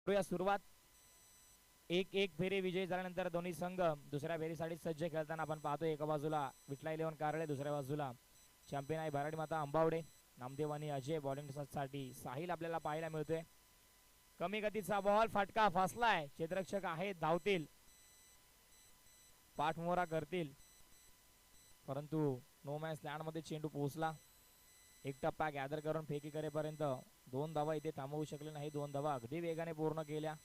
सुरुवात 1-1 फेरी विजयी झाल्यानंतर दोन्ही संघ दुसऱ्या फेरीसाठी सज्ज खेळताना आपण पाहतोय. एका बाजूला विठला इलेव्हन कारळे, दुसऱ्या बाजूला चॅम्पियन आहे भराडी माता अंबावडे. नामदेव आणि अजय बॉलिंग साठी साहिल आपल्याला पाहायला मिळतोय. कमी गतीचा बॉल, फटका फासलाय. क्षेत्ररक्षक आहेत, धावतील, पाठमोरा करतील, परंतु नो मॅच लँड मध्ये चेंडू पोहोचला. एक टप्पा गॅदर करून फेकी करेपर्यंत 2 धावा इथे थांबवू शकले नाही. 2 धावा अगदी वेगाने पूर्ण केल्या.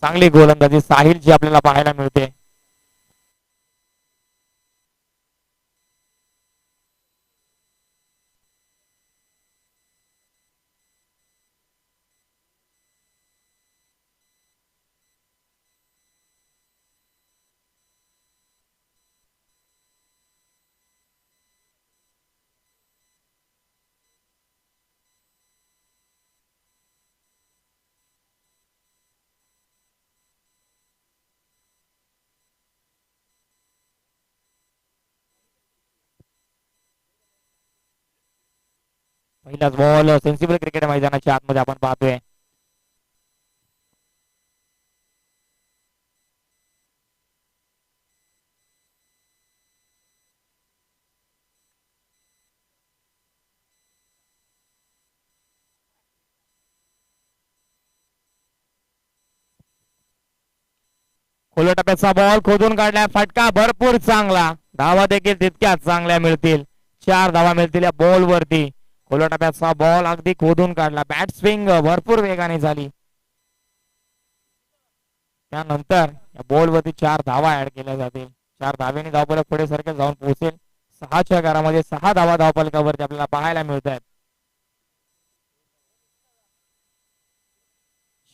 चांगली गोलंदाजी साहिलची आपल्याला पाहायला मिळते. पहिलाच बॉल सेन्सिबल क्रिकेट मैदानाच्या आतमध्ये आपण पाहतोय. खोल्या टप्प्याचा बॉल खोदून काढला, फटका भरपूर चांगला. धावा देखील तितक्याच चांगल्या मिळतील. 4 धावा मिळतील या बॉल वरती. खोल्या टप्प्याचा बॉल अगदी खोदून काढला. बॅट स्विंग भरपूर वेगाने झाली. त्यानंतर या बॉल वरती 4 धावा ऍड केल्या जातील. 4 धावेने धावफलक पुढे सरकत जाऊन पोहोचेल. 6च्या घरामध्ये 6 धावा धावफलकावरती आपल्याला पाहायला मिळत आहेत.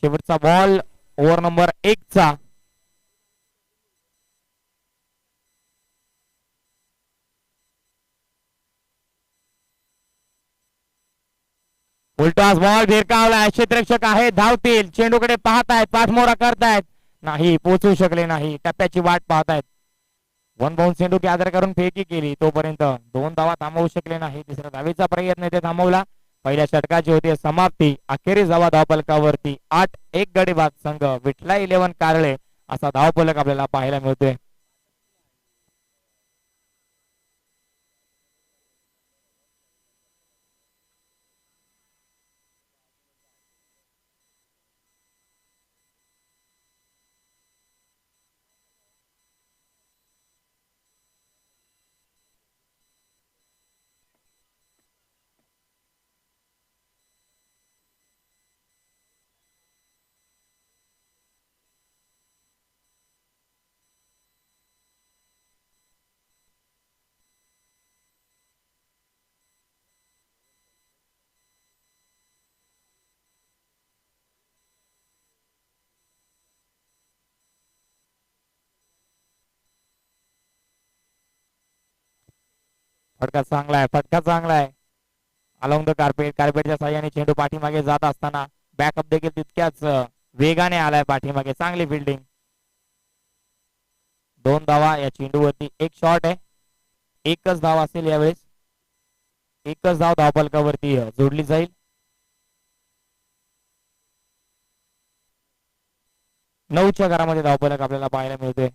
शेवटचा बॉल ओव्हर नंबर 1 चा. उलटास बॉल भिरकावलाय. क्षेत्ररक्षक आहेत, धावतील, चेंडूकडे पाहतायत, पाठमोरा करतायत, नाही पोहोचू शकले नाही. टप्प्याची वाट पाहतायत. 1 बाउंस चेंडू गॅदर करून फेकी केली, तोपर्यंत 2 धावा थांबवू शकले नाही. तिसऱ्या धावेचा प्रयत्न ते थांबवला. पहिल्या षटकाची होती समाप्ती. अखेरीस धावा धावफलकावरती 8-1 गडी बाद संघ विठला इलेव्हन कारळे असा धावफलक आपल्याला पाहायला मिळतोय. फटका चांगला आहे, फटका चांगला आहे. अलॉंग द कार्पेट, कार्पेटच्या साह्याने चेंडू पाठीमागे जात असताना बॅकअप देखील तितक्याच वेगाने आलाय पाठीमागे. चांगली फिल्डिंग. 2 धावा या चेंडूवरती. एक शॉट आहे, एकच धाव असेल यावेळेस. एकच धाव धावफलकावरती जोडली जाईल. 9च्या घरामध्ये धावफलक आपल्याला पाहायला मिळतोय.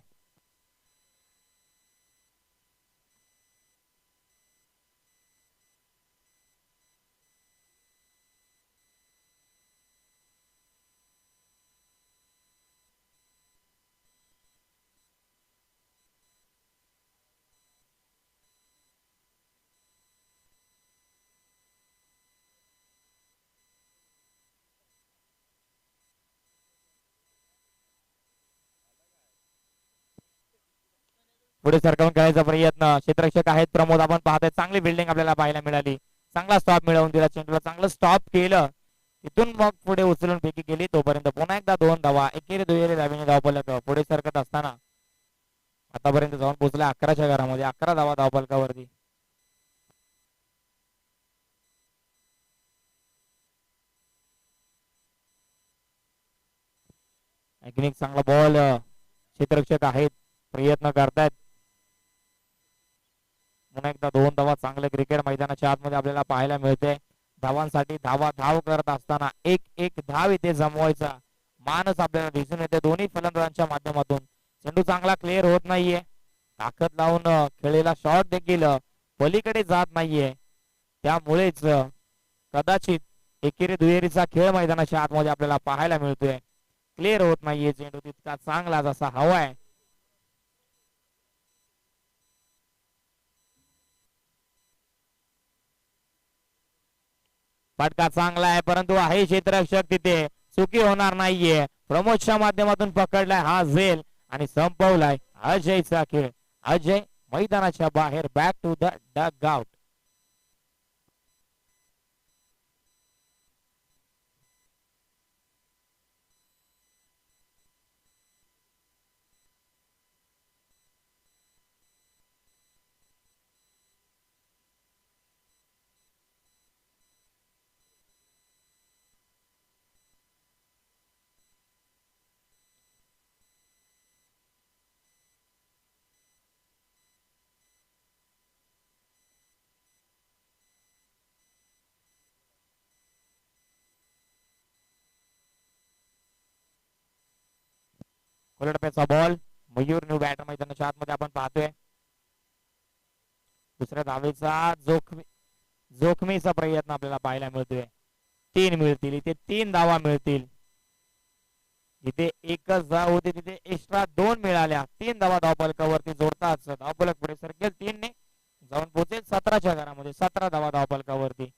पुढे सरकवून खेळायचा प्रयत्न, क्षेत्ररक्षक आहेत प्रमोद, आपण पाहतोय चांगली बिल्डिंग आपल्याला पाहायला मिळाली. चांगला स्टॉप मिळवून दिला, चेंडूला चांगलं स्टॉप केलं, तिथून मग पुढे उचलून फेकी केली. तोपर्यंत पुन्हा एकदा 2 धावा, एकेरी दुहेरी धावेने धावफलक पुढे सरकत असताना आतापर्यंत जाऊन पोहोचला 11च्या घरामध्ये. 11 धावा धावफलकावरती. आणखीन एक चांगला बॉल क्षेत्ररक्षक आहेत, प्रयत्न करतायत. पुन्हा एकदा 2 धावा चांगले क्रिकेट मैदानाच्या आतमध्ये आपल्याला पाहायला मिळते. धावांसाठी धावा धाव करत असताना एक एक धाव इथे जमवायचा मानस आपल्याला दिसून येते दोन्ही फलंदाजांच्या माध्यमातून. चेंडू चांगला क्लिअर होत नाहीये, ताकद लावून खेळलेला शॉट देखील पलीकडे जात नाहीये, त्यामुळेच कदाचित एकेरी दुहेरीचा खेळ मैदानाच्या आतमध्ये आपल्याला पाहायला मिळतोय. क्लिअर होत नाहीये चेंडू तितका चांगला जसा हवाय. फटका चांगला आहे, परंतु आहे क्षेत्ररक्षक तिथे, चुकी होणार नाहीये. प्रमोदच्या माध्यमातून पकडलाय हा झेल आणि संपवलाय अजयचा खेळ. अजय मैदानाच्या बाहेर, back to the dugout. कोलटप्याचा बॉल, मयूर न्यू बॅटर मैदानाच्या आतमध्ये आपण पाहतोय. दुसऱ्या धावेचा जोखमीचा प्रयत्न आपल्याला पाहायला मिळतोय. 3 मिळतील इथे, 3 धावा मिळतील. जिथे एकच धाव होती तिथे एक्स्ट्रा 2 मिळाल्या. 3 धावा धावफलकावरती जोडताच धावफलक पुढे सरकेल, 3 ने जाऊन पोहोचेल 17च्या घरामध्ये. 17 धावा धावफलकावरती.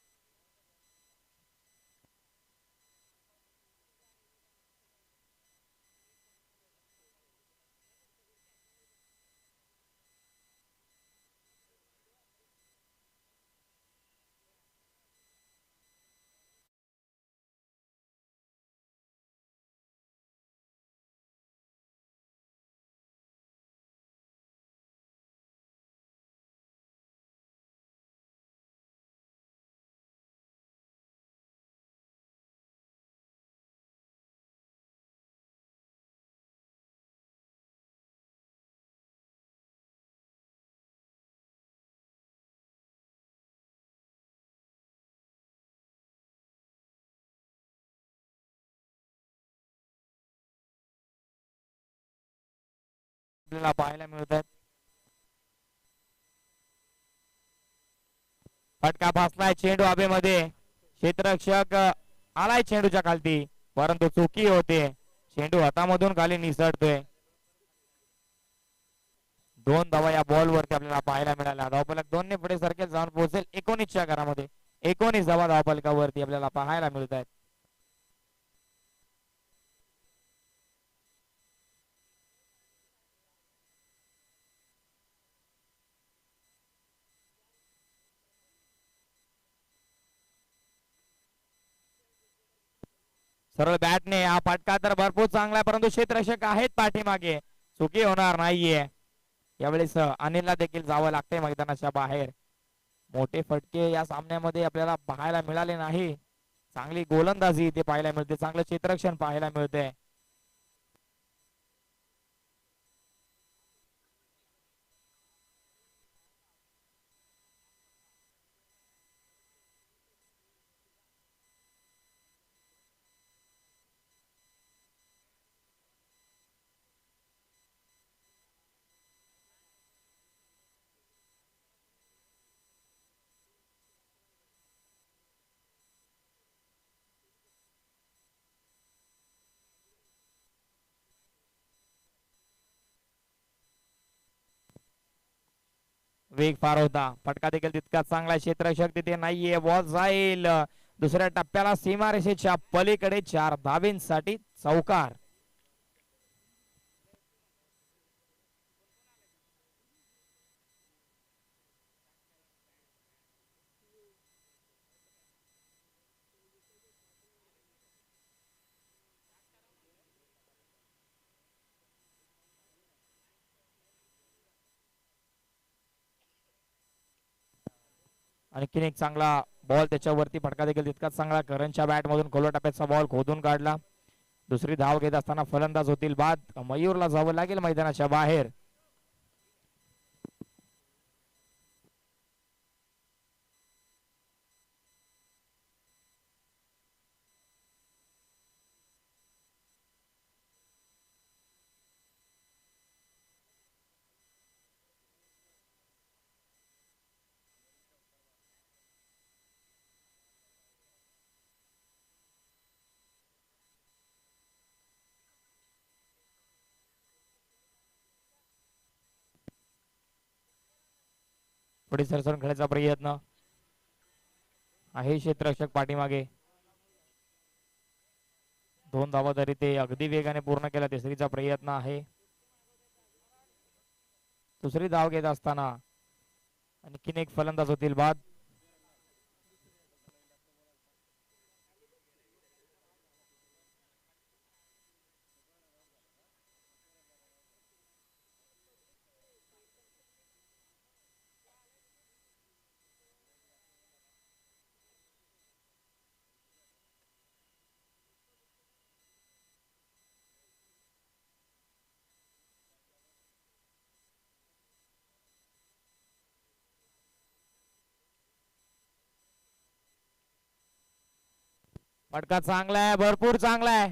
आपल्याला पाहायला मिळतात. फटका फासलाय, चेंडू हवेमध्ये, क्षेत्ररक्षक आलाय चेंडूच्या खालती, परंतु चुकी होते. चेंडू हातामधून खाली निसटतोय. 2 धावा या बॉल वरती आपल्याला पाहायला मिळाल्या. धावफलक 2 ने पुढे सरकेल, जाऊन पोहोचेल 19च्या घरामध्ये. 19 धावा धावफलकावरती आपल्याला पाहायला मिळत आहेत. सरळ बॅटने हा फटका तर भरपूर चांगला आहे, परंतु क्षेत्ररक्षक आहेत पाठीमागे, चुकी होणार नाहीये. यावेळेस अनिलला देखील जावं लागतंय मैदानाच्या बाहेर. मोठे फटके या सामन्यामध्ये आपल्याला पाहायला मिळाले नाही. चांगली गोलंदाजी इथे पाहायला मिळते, चांगलं क्षेत्ररक्षण पाहायला मिळते. वेग फार होता. फटका देखील तितकाच चांगला. क्षेत्ररक्षक तिथे नाहीये. बॉल जाईल दुसऱ्या टप्प्याला सीमारेषेच्या पलीकडे. 4 धावेंसाठी चौकार. आणखीन एक चांगला बॉल त्याच्यावरती. फटका देखील तितकाच चांगला. करणच्या बॅट मधून खोलवा टप्प्याचा बॉल खोदून काढला. दुसरी धाव घेत असताना फलंदाज होतील बाद. मयूरला जावं लागेल मैदानाच्या बाहेर. पुढे सरसरून खेळायचा प्रयत्न आहे. क्षेत्ररक्षक पाठीमागे. 2 धावा तरी ते अगदी वेगाने पूर्ण केला. तिसरीचा प्रयत्न आहे. दुसरी धाव घेत असताना आणखीन एक फलंदाज होतील बाद. फटका चांगला आहे. भरपूर चांगला आहे.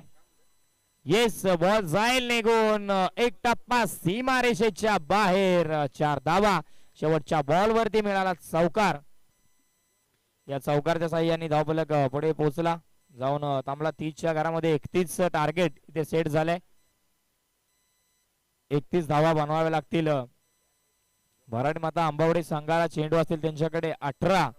येस बॉल जाईल निघून. एक टप्पा सीमारेषेच्या बाहेर. 4 धावा. शेवटच्या बॉल वरती मिळाला चौकार. या चौकारच्या साह्याने धावफलक पुढे पोहोचला. जाऊन थांबला. 30च्या घरामध्ये 31 टार्गेट इथे सेट झालंय. 31 धावा बनवाव्या लागतील. भराड माता आंबावडे संघाला चेंडू असतील त्यांच्याकडे 18.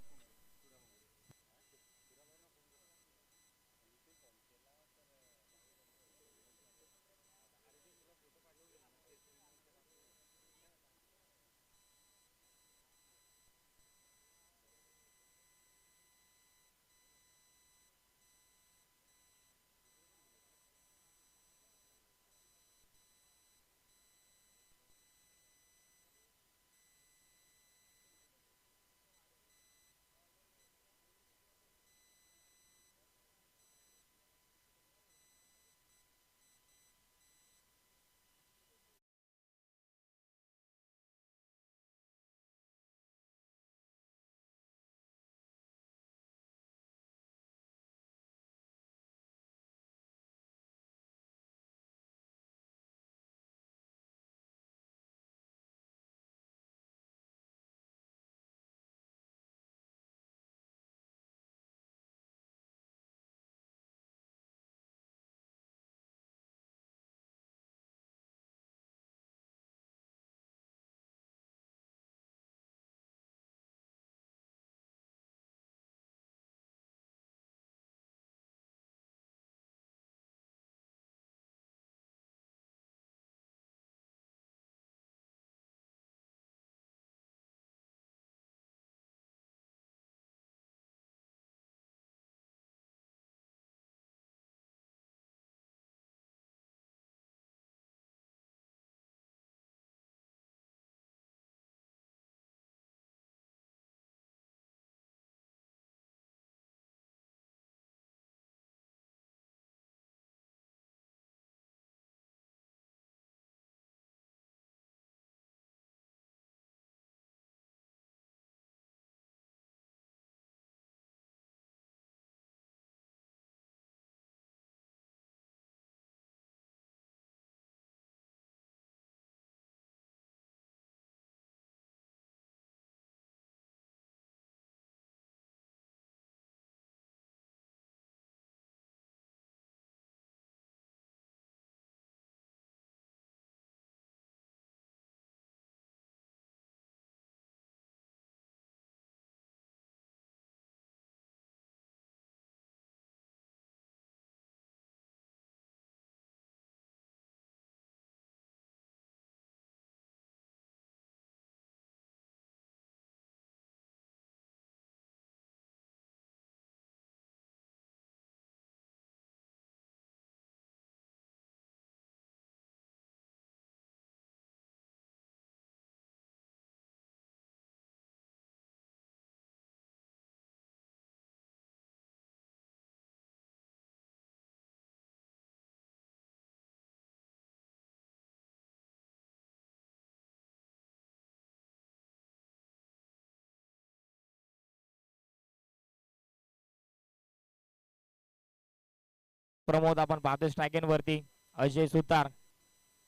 प्रमोद आपण पाहतोय स्ट्रायकिंग वरती. अजय सुतार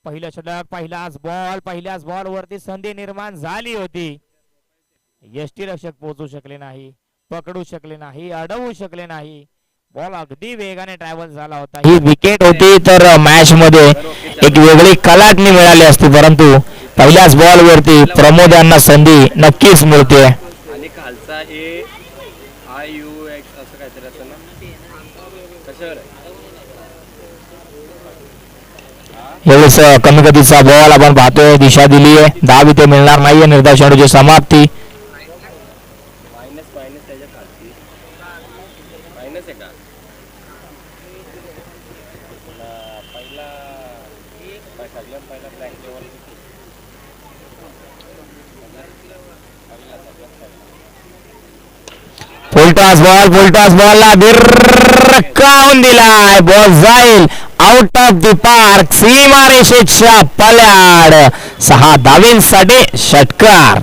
पहिलं षटक, पहिल्याच बॉल वरती संधी निर्माण झाली होती. यष्टीरक्षक पोहोचू शकले नाही, पकडू शकले नाही, अडवू शकले नाही. बॉल अगदी वेगाने ट्रॅव्हल झाला होता. ही विकेट होती तर मॅच मध्ये एक वेगळी कलाटणी मिळाली असती, परंतु पहिल्याच बॉल वरती प्रमोद यांना संधी नक्कीच मिळते. आणि खालचा ए आय यू एक्स असं काहीतरी असं ना कशावर एवढेच कमी गतीचा बॉल आपण पाहतोय. दिशा दिली आहे, धाव इथे मिळणार नाहीये. निर्धाव चेंडूची समाप्ती. मायनस मायनस त्याच्या खालची मायनस आहे का पहिला सगळ्यात पहिला ब्लॅक लेवल फुलटॉस बॉलला भिरकावून दिलाय. बॉल जाईल आउट ऑफ द पार्क, सीमारेषेच्या पल्याड. 6 धावींसाठी षटकार.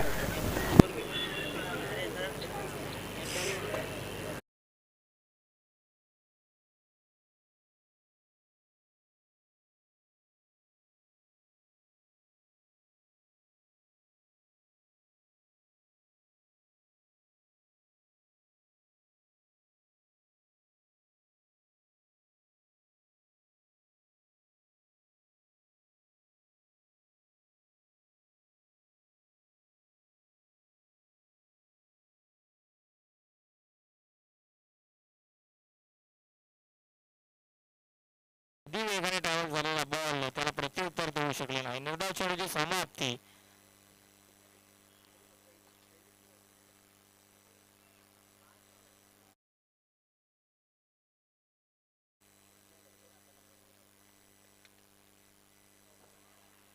वेगाने ट्रॅव्हल झालेला बॉल त्याला प्रत्युत्तर देऊ शकले नाही. निर्धाव चेंडूची समाप्ती.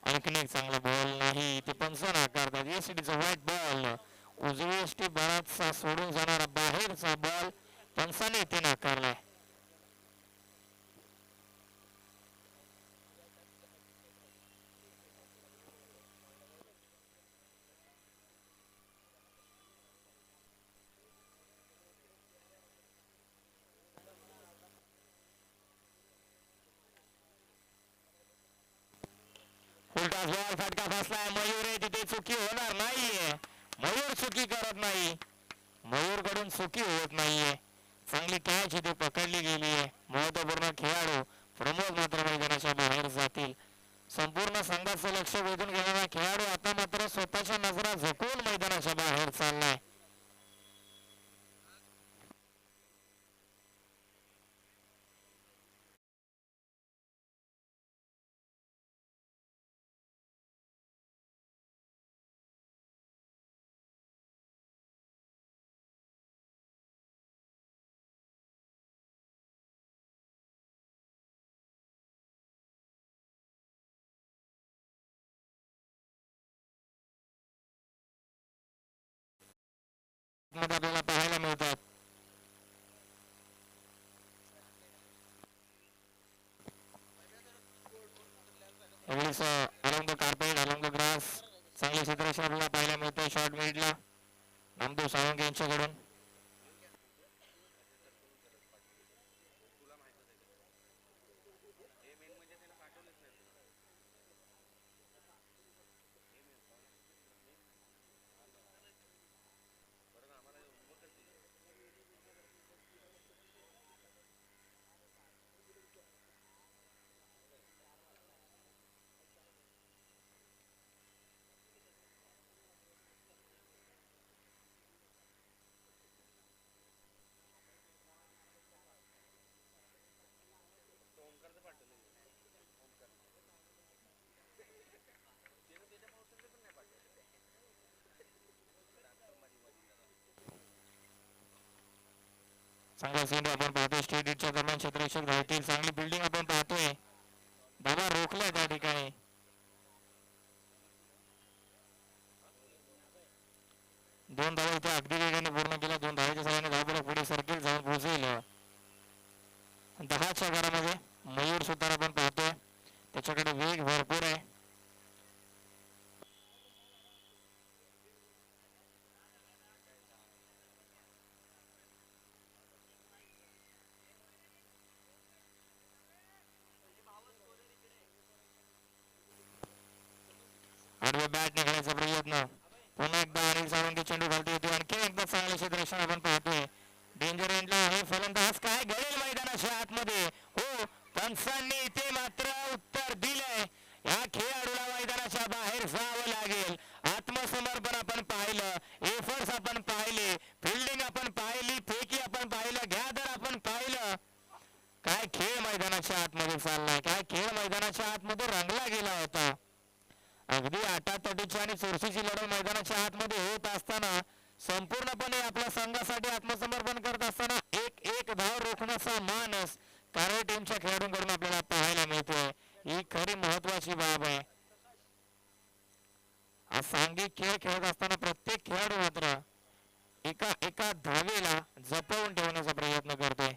आणखीन एक चांगला बॉल नाही, ते पंच नाकारतात. Yes it is a white ball. उजवी यष्टी बराचसा सोडून जाणारा बाहेरचा बॉल पंचाने इथे नाकारलाय. फुलटॉस बॉल, फटका बसलाय. मयूर आहे तिथे, चुकी होणार नाहीये. मयूर चुकी करत नाही, मयूर कडून चुकी होत नाहीये. चांगली कॅच इथे पकडली गेली आहे. महत्वपूर्ण खेळाडू प्रमोद मात्र मैदानाच्या बाहेर जातील. संपूर्ण संघाचं लक्ष वेधून घेणारा खेळाडू आता मात्र स्वतःच्या नजरा झुकवून मैदानाच्या बाहेर चाललाय. आपल्याला पाहायला मिळतात. एवढीच along the carpet, along the grass चांगले क्षेत्ररक्षण आपल्याला पाहायला मिळते. शॉर्ट मिडला नामदेव सावंत यांच्याकडून. चांगला सीन आपण पाहतोय. स्टेडियमच्या दरम्यान क्षेत्ररक्षक धावतील. चांगली बिल्डिंग आपण पाहतोय. धावा रोखलाय त्या ठिकाणी. दोन धावा इथे अगदी वेगाने पूर्ण केल्या. 2 धावाच्या सहाय्याने धावपळा पुढे सरकेल, जाऊन पोहोचेल 10च्या घरामध्ये. मयूर सुतार आपण पाहतोय, त्याच्याकडे वेग भरपूर आहे. आडव्या बॅट निघाल्याचा प्रयत्न पुन्हा एकदा अनिल साळुंके चेंडू घालतो येतो आणखी एकदा चांगले क्षेत्ररक्षण आपण पाहतोय डेंजर एंडला आहे फलंदाज काय घडेल मैदानाच्या आतमध्ये हो पंचांनी इथे मात्र उत्तर दिलंय या खेळाडूला मैदानाच्या बाहेर जावं लागेल आत्मसमर्पण आपण पाहिलं एफर्ट्स आपण पाहिले फिल्डिंग आपण पाहिली फेकी आपण पाहिलं गॅदर आपण पाहिलं काय खेळ मैदानाच्या आतमध्ये चाललाय काय खेळ मैदानाच्या आतमध्ये रंगला गेला होता अगदी आटातटीची आणि चुरशीची लढाई मैदानाच्या आतमध्ये होत असताना संपूर्णपणे आपल्या संघासाठी आत्मसमर्पण करत असताना एक एक धाव रोखण्याचा मानस कार्य टीमच्या खेळाडूंकडून आपल्याला पाहायला मिळतोय ही खरी महत्वाची बाब आहे आज सांघिक खेळ खेळत असताना प्रत्येक खेळाडू मात्र एका एका धावेला जपवून ठेवण्याचा प्रयत्न करतोय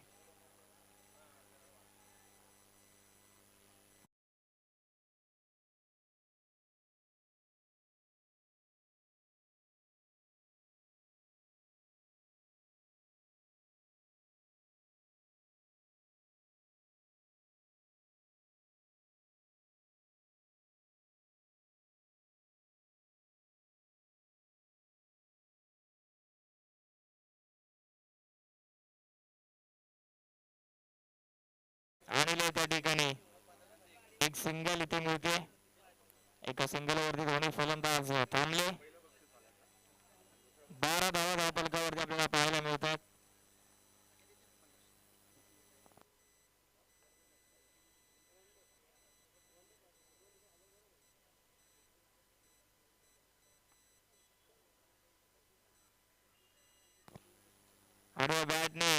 आणि त्या ठिकाणी एक सिंगल इथे मिळते एका सिंगल वरती दोन्ही फलंदाज थांबले 12 धावा धावफलकावरती आपल्याला पाहायला मिळतात आणि बॅटने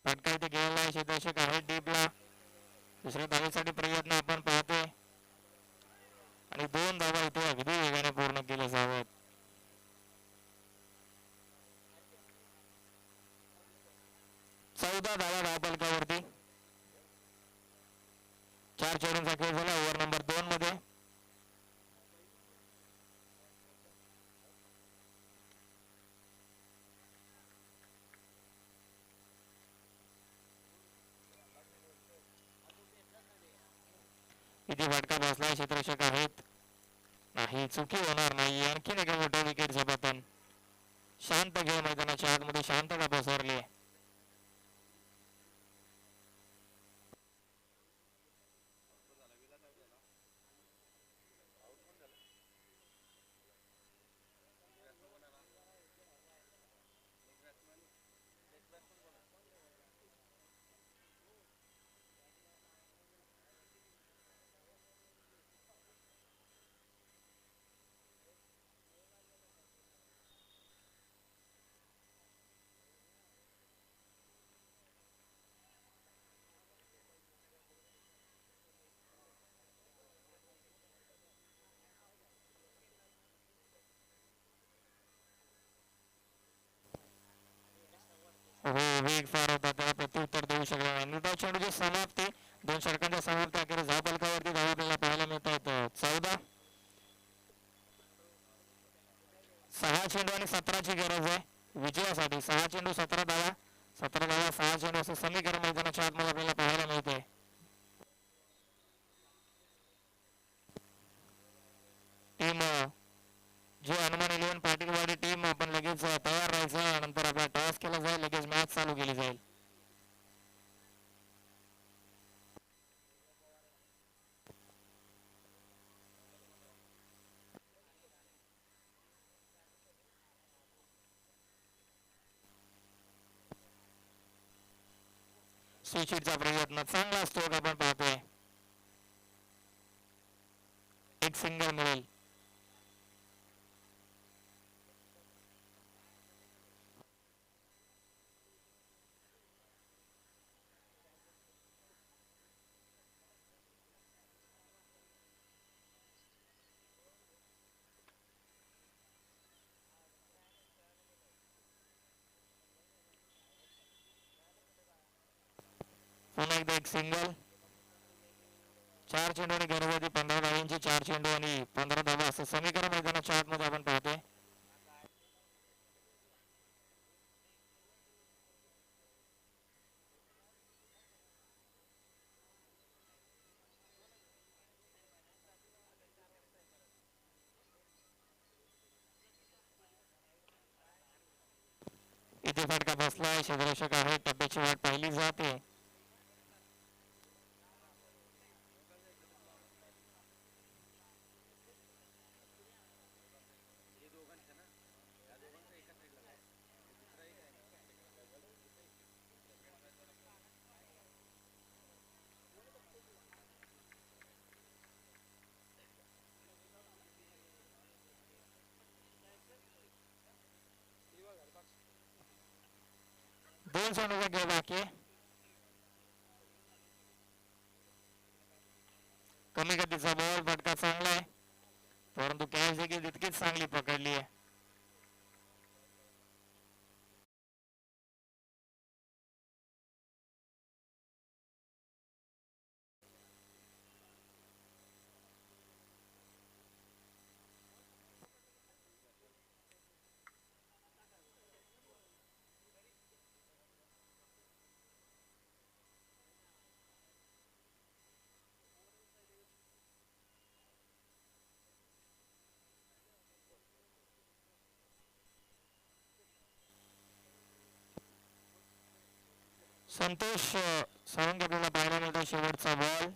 फटका इथे गेलेला आहे क्षेत्ररक्षक आहे डीपला दुसऱ्या धावेसाठी प्रयत्न आपण पाहतोय आणि 2 धावा इथे अगदी वेगाने पूर्ण केले जावेत 14 धावा धावफलकावरती 4 चेंडूंचा खेळ झाला ओव्हर नंबर 2 मध्ये इथे फटका बसलाय क्षेत्ररक्षक आहेत नाही चुकी होणार नाही आणखीन एका मोठ्या विकेटचं पतन शांत खेळ मैदानाच्या आतमध्ये शांतता पसरली हो वेग फार होता त्याला प्रत्युत्तर देऊ शकला नाही निर्धाव चेंडूची समाप्ती 2 षटकांच्या समाप्ती अखेर धावफलकावरती धावा आपल्याला पाहायला मिळत आहेत 14 6 चेंडू आणि 17ची गरज आहे विजयासाठी 6 चेंडू 17 धावा 17 धावा 6 चेंडू असं समीकरण मैदानाच्या आतमध्ये आपल्याला पाहायला मिळते टीम जे हनुमान 11 पाटीलवाडी टीम आपण लगेच तयार राहायचं नंतर आपला टॉस केला जाईल लगेच मॅच चालू केली जाईल स्विचचा प्रयत्न चांगला स्ट्रोक आपण पाहतोय एक सिंगल मिळेल पुन्हा एकदा एक सिंगल 4 चेंडू आणि गरजेची 15 धावांची 4 चेंडू आणि 15 धावा असं समीकरण मैदानाच्या आतमध्ये आपण पाहतोय इथे फटका बसलाय. क्षेत्ररक्षक आहे. टप्प्याची वाट पाहिली जाते. दोन चेंडूचा खेळ बाकी आहे. कमी गतीचा बॉल. फटका चांगला आहे परंतु कॅच देखील तितकीच चांगली पकडली आहे. संतोष सावंत आपल्याला पाहायला मिळतो. शेवटचा बॉल.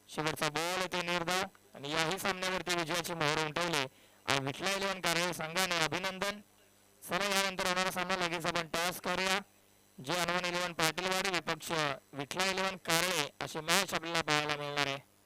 शेवटचा बॉल येथे निर्धाव आणि याही सामन्यावरती विजयाची मोहर उमटवली आणि विठला 11 कारळे संघाने अभिनंदन. चला यानंतर होणारा सामना लगेच आपण टॉस करूया. जे अनवन 11 पाटीलवाडी विपक्ष विठला 11 कारळे अशी मॅच आपल्याला पाहायला मिळणार आहे.